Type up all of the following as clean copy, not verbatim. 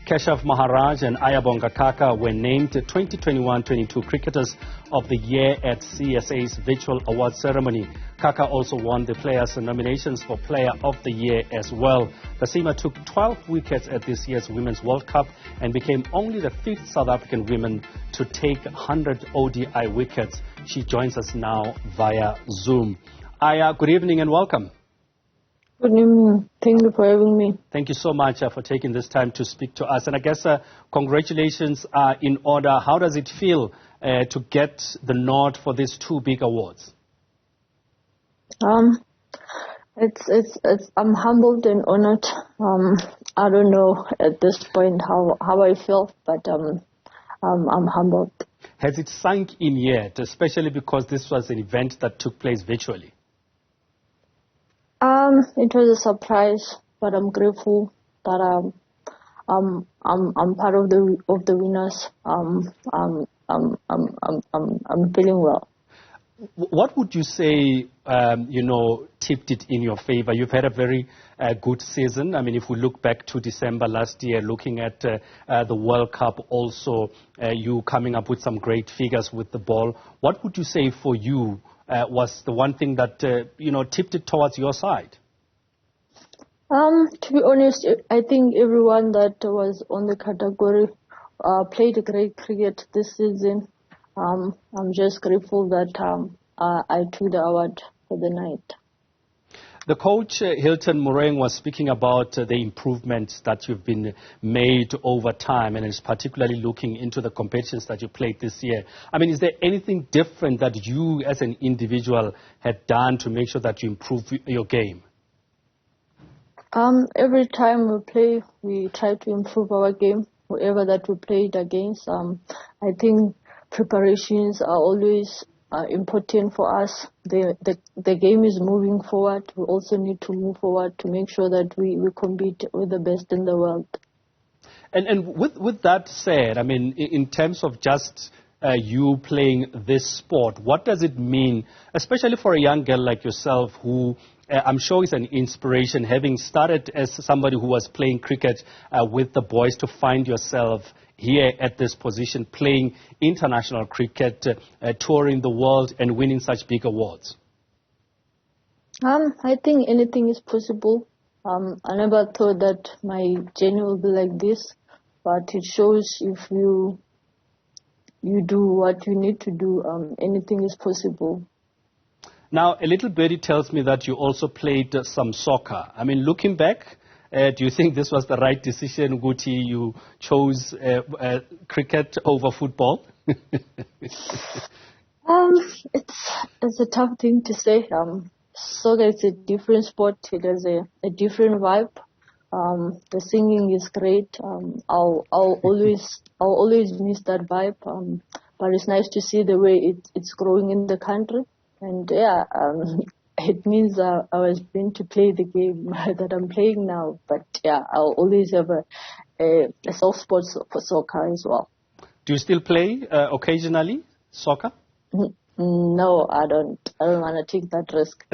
Keshav, Maharaj and Ayabonga Khaka were named 2021-22 Cricketers of the Year at CSA's virtual award ceremony. Khaka also won the Players' nominations for Player of the Year as well. The Seamer took 12 wickets at this year's Women's World Cup and became only the 5th South African woman to take 100 ODI wickets. She joins us now via Zoom. Aya, good evening and welcome. Good evening. Thank you for having me. Thank you so much for taking this time to speak to us. And I guess congratulations are in order. How does it feel to get the nod for these two big awards? I'm humbled and honored. I don't know at this point how I feel, but I'm humbled. Has it sunk in yet, especially because this was an event that took place virtually? It was a surprise, but I'm grateful that I'm part of the winners. I'm feeling well. What would you say, tipped it in your favor? You've had a very good season. I mean, if we look back to December last year, looking at the World Cup also, you coming up with some great figures with the ball. What would you say for you was the one thing that, tipped it towards your side? To be honest, I think everyone that was on the category played great cricket this season. I'm just grateful that I took the award for the night. The coach, Hilton Mureng, was speaking about the improvements that you've been made over time, and is particularly looking into the competitions that you played this year. I mean, is there anything different that you as an individual had done to make sure that you improve your game? Every time we play, we try to improve our game, whoever that we played against. I think preparations are always important for us. The game is moving forward. We also need to move forward to make sure that we compete with the best in the world. And with that said, I mean, in terms of just you playing this sport, what does it mean, especially for a young girl like yourself who I'm sure is an inspiration, having started as somebody who was playing cricket with the boys, to find yourself here at this position, playing international cricket, touring the world and winning such big awards? I think anything is possible. I never thought that my journey will be like this, but it shows if you do what you need to do, anything is possible. Now, a little birdie tells me that you also played some soccer. I mean, looking back, do you think this was the right decision, Guti? You chose cricket over football? It's a tough thing to say. Soccer is a different sport. It has a different vibe. The singing is great. I'll always miss that vibe. But it's nice to see the way it's growing in the country. And it means I was meant to play the game that I'm playing now. But I'll always have a soft spot for soccer as well. Do you still play occasionally soccer? No, I don't want to take that risk.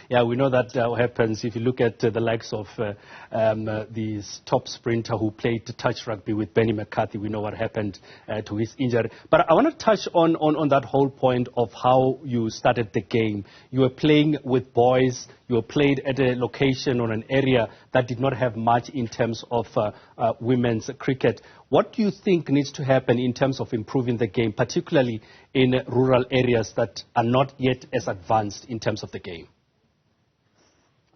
Yeah, we know that happens. If you look at the likes of the top sprinter who played touch rugby with Benny McCarthy, we know what happened to his injury. But I want to touch on that whole point of how you started the game. You were playing with boys. You were played at a location or an area that did not have much in terms of women's cricket. What do you think needs to happen in terms of improving the game, particularly in rural areas that are not yet as advanced in terms of the game?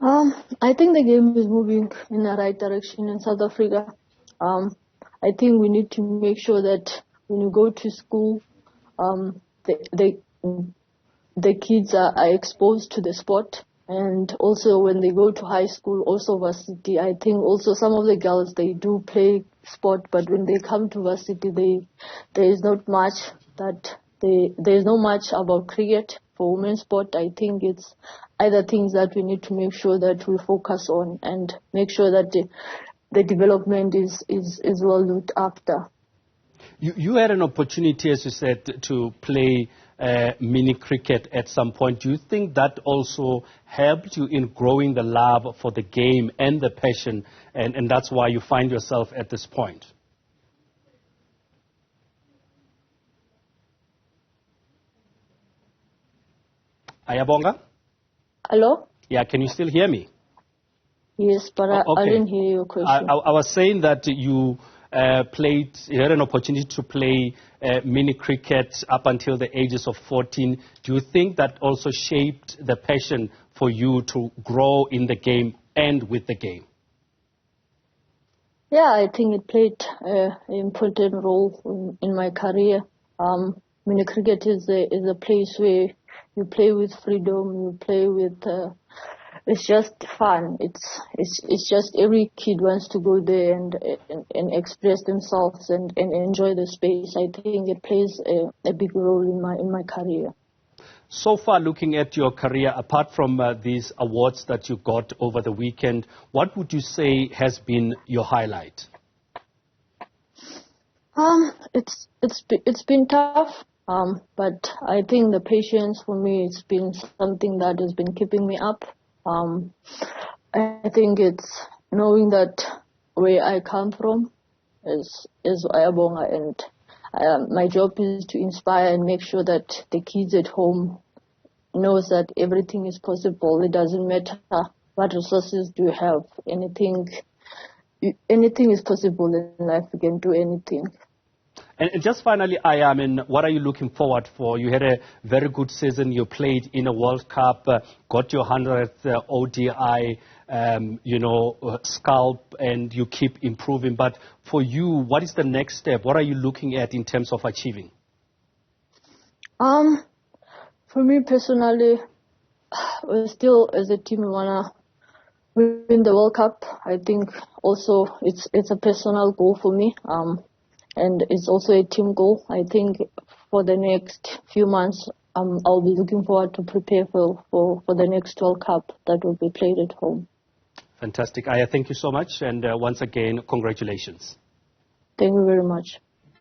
I think the game is moving in the right direction in South Africa. I think we need to make sure that when you go to school, the kids are exposed to the sport. And also when they go to high school, also varsity, I think also some of the girls, they do play sport, but when they come to varsity, there is not much about cricket for women's sport. I think it's other things that we need to make sure that we focus on and make sure that the development is well looked after. You had an opportunity, as you said, to play mini cricket at some point. Do you think that also helped you in growing the love for the game and the passion, and that's why you find yourself at this point? Ayabonga? Hello? Yeah, can you still hear me? Yes, but I didn't hear your question. I was saying that you had an opportunity to play mini cricket up until the ages of 14. Do you think that also shaped the passion for you to grow in the game and with the game? Yeah, I think it played an important role in my career. Mini cricket is a place where you play with freedom, you play with... it's just fun. It's just every kid wants to go there and express themselves and enjoy the space. I think it plays a big role in my career. So far, looking at your career, apart from these awards that you got over the weekend, what would you say has been your highlight? It's been tough. But I think the patience for me, it's been something that has been keeping me up. I think it's knowing that where I come from is Ayabonga, and my job is to inspire and make sure that the kids at home knows that everything is possible. It doesn't matter what resources do you have. Anything is possible in life. You can do anything. And just finally, what are you looking forward for? You had a very good season. You played in a World Cup, got your 100th ODI, scalp, and you keep improving. But for you, what is the next step? What are you looking at in terms of achieving? For me personally, we still as a team we wanna win the World Cup. I think also it's a personal goal for me. And it's also a team goal. I think for the next few months, I'll be looking forward to prepare for the next World Cup that will be played at home. Fantastic. Aya, thank you so much. And once again, congratulations. Thank you very much.